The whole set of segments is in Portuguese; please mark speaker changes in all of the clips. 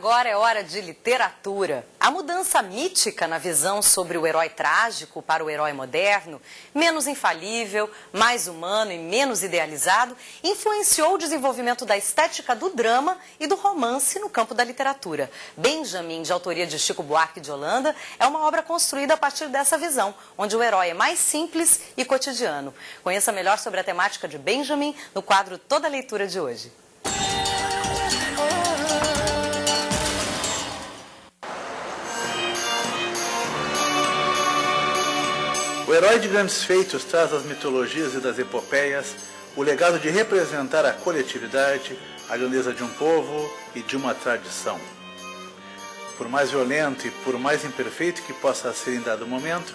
Speaker 1: agora é hora de literatura. A mudança mítica na visão sobre o herói trágico para o herói moderno, menos infalível, mais humano e menos idealizado, influenciou o desenvolvimento da estética do drama e do romance no campo da literatura. Benjamin, de autoria de Chico Buarque de Holanda, é uma obra construída a partir dessa visão, onde o herói é mais simples e cotidiano. Conheça melhor sobre a temática de Benjamin no quadro Toda a Leitura de hoje.
Speaker 2: O herói de grandes feitos traz das mitologias e das epopeias o legado de representar a coletividade, a grandeza de um povo e de uma tradição. Por mais violento e por mais imperfeito que possa ser em dado momento,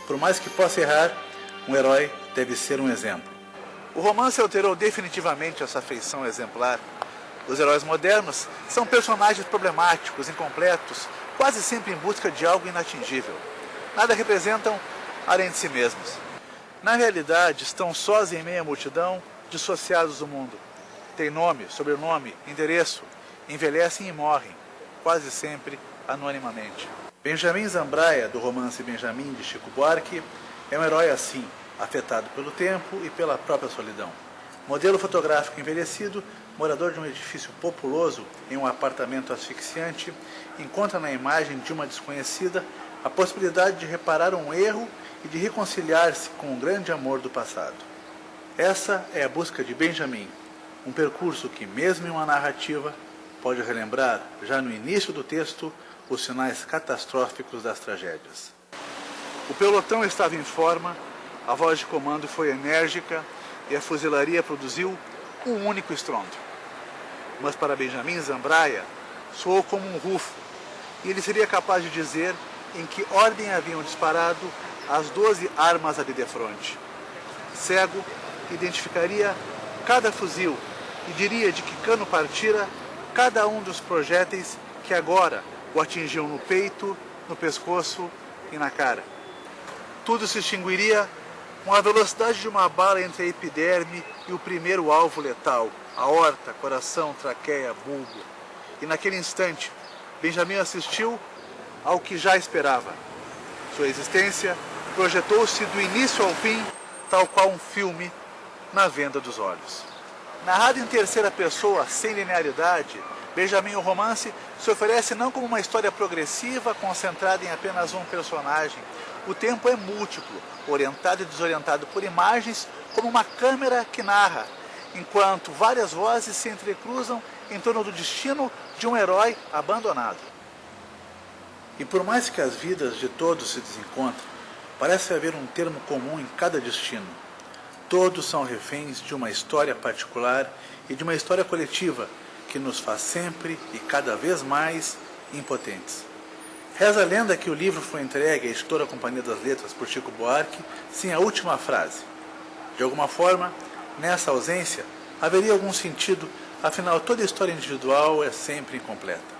Speaker 2: por mais que possa errar, um herói deve ser um exemplo. O romance alterou definitivamente essa feição exemplar. Os heróis modernos são personagens problemáticos, incompletos, quase sempre em busca de algo inatingível. Nada representam além de si mesmos. Na realidade, estão sós em meio à multidão, dissociados do mundo. Têm nome, sobrenome, endereço, envelhecem e morrem, quase sempre anonimamente. Benjamin Zambraia, do romance Benjamin, de Chico Buarque, é um herói assim, afetado pelo tempo e pela própria solidão. Modelo fotográfico envelhecido, morador de um edifício populoso em um apartamento asfixiante, encontra na imagem de uma desconhecida a possibilidade de reparar um erro e de reconciliar-se com o grande amor do passado. Essa é a busca de Benjamin, um percurso que, mesmo em uma narrativa, pode relembrar, já no início do texto, os sinais catastróficos das tragédias. O pelotão estava em forma, a voz de comando foi enérgica e a fuzilaria produziu um único estrondo. Mas para Benjamin Zambraia, soou como um rufo, e ele seria capaz de dizer em que ordem haviam disparado as 12 armas ali de frente. Cego, identificaria cada fuzil e diria de que cano partira cada um dos projéteis que agora o atingiam no peito, no pescoço e na cara. Tudo se extinguiria com a velocidade de uma bala entre a epiderme e o primeiro alvo letal, aorta, coração, traqueia, bulbo. E naquele instante, Benjamin assistiu ao que já esperava. Sua existência projetou-se do início ao fim, tal qual um filme na venda dos olhos. Narrado em terceira pessoa, sem linearidade, Benjamin, o romance, se oferece não como uma história progressiva, concentrada em apenas um personagem. O tempo é múltiplo, orientado e desorientado por imagens, como uma câmera que narra, enquanto várias vozes se entrecruzam em torno do destino de um herói abandonado. E por mais que as vidas de todos se desencontrem, parece haver um termo comum em cada destino. Todos são reféns de uma história particular e de uma história coletiva que nos faz sempre e cada vez mais impotentes. Reza a lenda que o livro foi entregue à editora Companhia das Letras por Chico Buarque sem a última frase. De alguma forma, nessa ausência, haveria algum sentido, afinal toda história individual é sempre incompleta.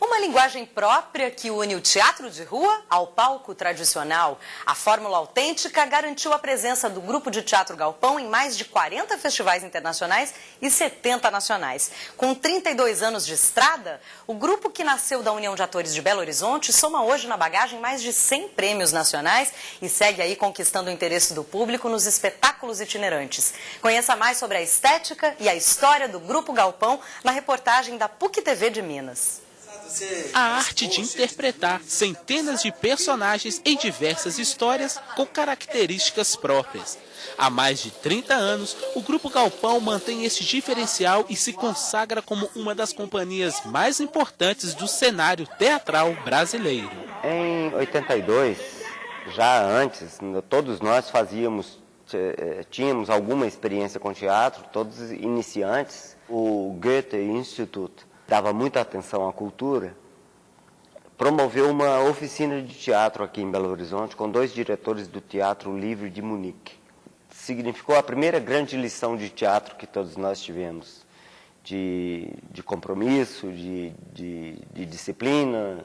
Speaker 1: Uma linguagem própria que une o teatro de rua ao palco tradicional. A fórmula autêntica garantiu a presença do Grupo de Teatro Galpão em mais de 40 festivais internacionais e 70 nacionais. Com 32 anos de estrada, o grupo, que nasceu da União de Atores de Belo Horizonte, soma hoje na bagagem mais de 100 prêmios nacionais e segue aí conquistando o interesse do público nos espetáculos itinerantes. Conheça mais sobre a estética e a história do Grupo Galpão na reportagem da PUC TV de Minas.
Speaker 3: A arte de interpretar centenas de personagens em diversas histórias com características próprias. Há mais de 30 anos, o Grupo Galpão mantém esse diferencial e se consagra como uma das companhias mais importantes do cenário teatral brasileiro.
Speaker 4: Em 82, já antes, todos nós tínhamos alguma experiência com teatro, todos iniciantes. O Goethe Institut dava muita atenção à cultura, promoveu uma oficina de teatro aqui em Belo Horizonte com 2 diretores do Teatro Livre de Munique. Significou a primeira grande lição de teatro que todos nós tivemos, de compromisso, de disciplina,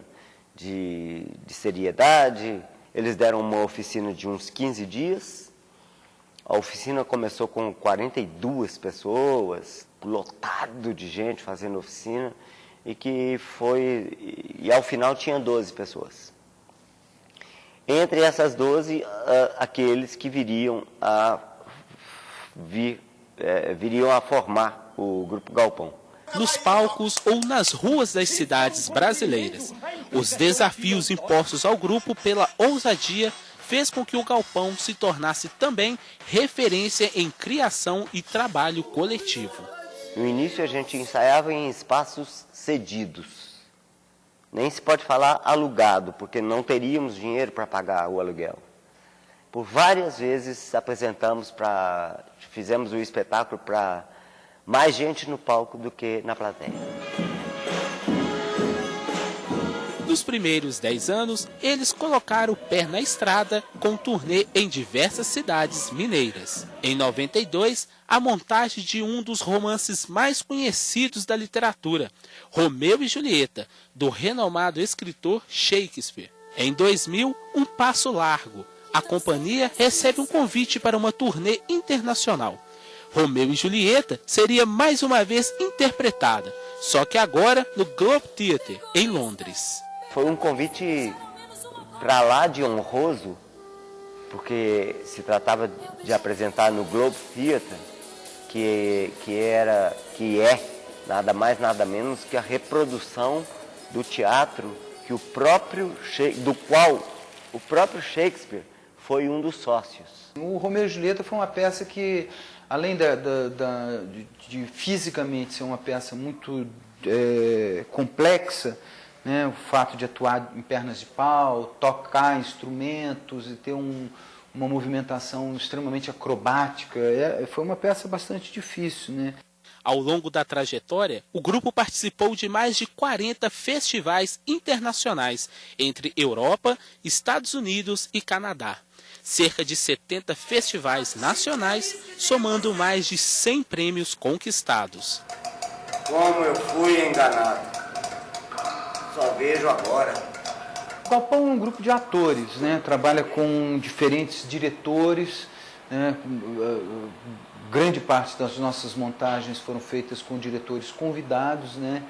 Speaker 4: de seriedade. Eles deram uma oficina de uns 15 dias, A oficina começou com 42 pessoas, lotado de gente fazendo oficina, e ao final tinha 12 pessoas. Entre essas 12, aqueles que viriam a formar o Grupo Galpão.
Speaker 3: Nos palcos ou nas ruas das cidades brasileiras, os desafios impostos ao grupo pela ousadia fez com que o Galpão se tornasse também referência em criação e trabalho coletivo.
Speaker 4: No início a gente ensaiava em espaços cedidos. Nem se pode falar alugado, porque não teríamos dinheiro para pagar o aluguel. Por várias vezes fizemos o espetáculo para mais gente no palco do que na plateia.
Speaker 3: Nos primeiros 10 anos, eles colocaram o pé na estrada com turnê em diversas cidades mineiras. Em 92, a montagem de um dos romances mais conhecidos da literatura, Romeu e Julieta, do renomado escritor Shakespeare. Em 2000, Um Passo Largo. A companhia recebe um convite para uma turnê internacional. Romeu e Julieta seria mais uma vez interpretada, só que agora no Globe Theatre, em Londres.
Speaker 4: Foi um convite para lá de honroso, porque se tratava de apresentar no Globe Theatre, que é nada mais nada menos que a reprodução do teatro do qual o próprio Shakespeare foi um dos sócios.
Speaker 5: O Romeu e Julieta foi uma peça que, além de fisicamente ser uma peça muito complexa, né, o fato de atuar em pernas de pau, tocar instrumentos e ter uma movimentação extremamente acrobática, foi uma peça bastante difícil, né?
Speaker 3: Ao longo da trajetória, o grupo participou de mais de 40 festivais internacionais entre Europa, Estados Unidos e Canadá. Cerca de 70 festivais nacionais, somando mais de 100 prêmios conquistados.
Speaker 4: Como eu fui enganado. Só vejo agora.
Speaker 5: O Galpão é um grupo de atores, né? Trabalha com diferentes diretores, né? Grande parte das nossas montagens foram feitas com diretores convidados, né?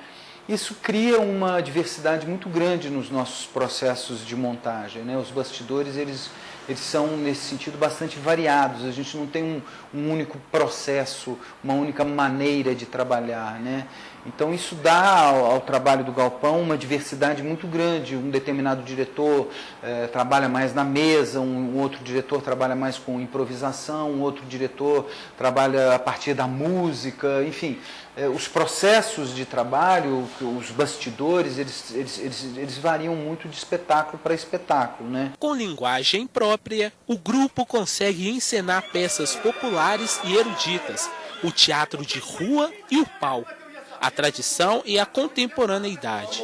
Speaker 5: Isso cria uma diversidade muito grande nos nossos processos de montagem, né? Os bastidores, eles são, nesse sentido, bastante variados. A gente não tem um único processo, uma única maneira de trabalhar, né? Então isso dá ao trabalho do Galpão uma diversidade muito grande. Um determinado diretor trabalha mais na mesa, um outro diretor trabalha mais com improvisação, um outro diretor trabalha a partir da música, enfim. Os processos de trabalho, os bastidores, eles variam muito de espetáculo para espetáculo, né?
Speaker 3: Com linguagem própria, o grupo consegue encenar peças populares e eruditas, o teatro de rua e o palco, a tradição e a contemporaneidade.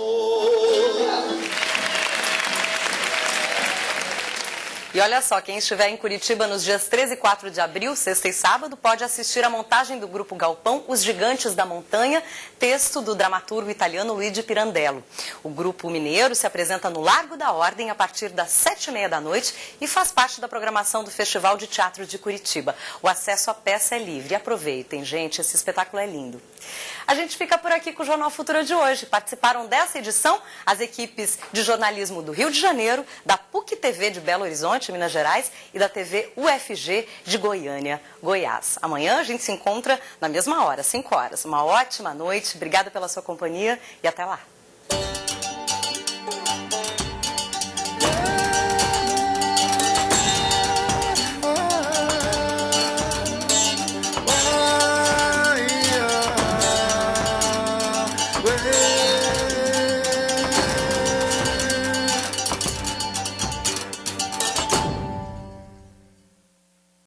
Speaker 1: E olha só, quem estiver em Curitiba nos dias 13 e 4 de abril, sexta e sábado, pode assistir a montagem do Grupo Galpão, Os Gigantes da Montanha, texto do dramaturgo italiano Luigi Pirandello. O grupo mineiro se apresenta no Largo da Ordem a partir das 7h30 da noite e faz parte da programação do Festival de Teatro de Curitiba. O acesso à peça é livre. Aproveitem, gente, esse espetáculo é lindo. A gente fica por aqui com o Jornal Futura de hoje. Participaram dessa edição as equipes de jornalismo do Rio de Janeiro, da PUC-TV de Belo Horizonte, Minas Gerais, e da TV UFG de Goiânia, Goiás. Amanhã a gente se encontra na mesma hora, 5 horas. Uma ótima noite, obrigada pela sua companhia e até lá.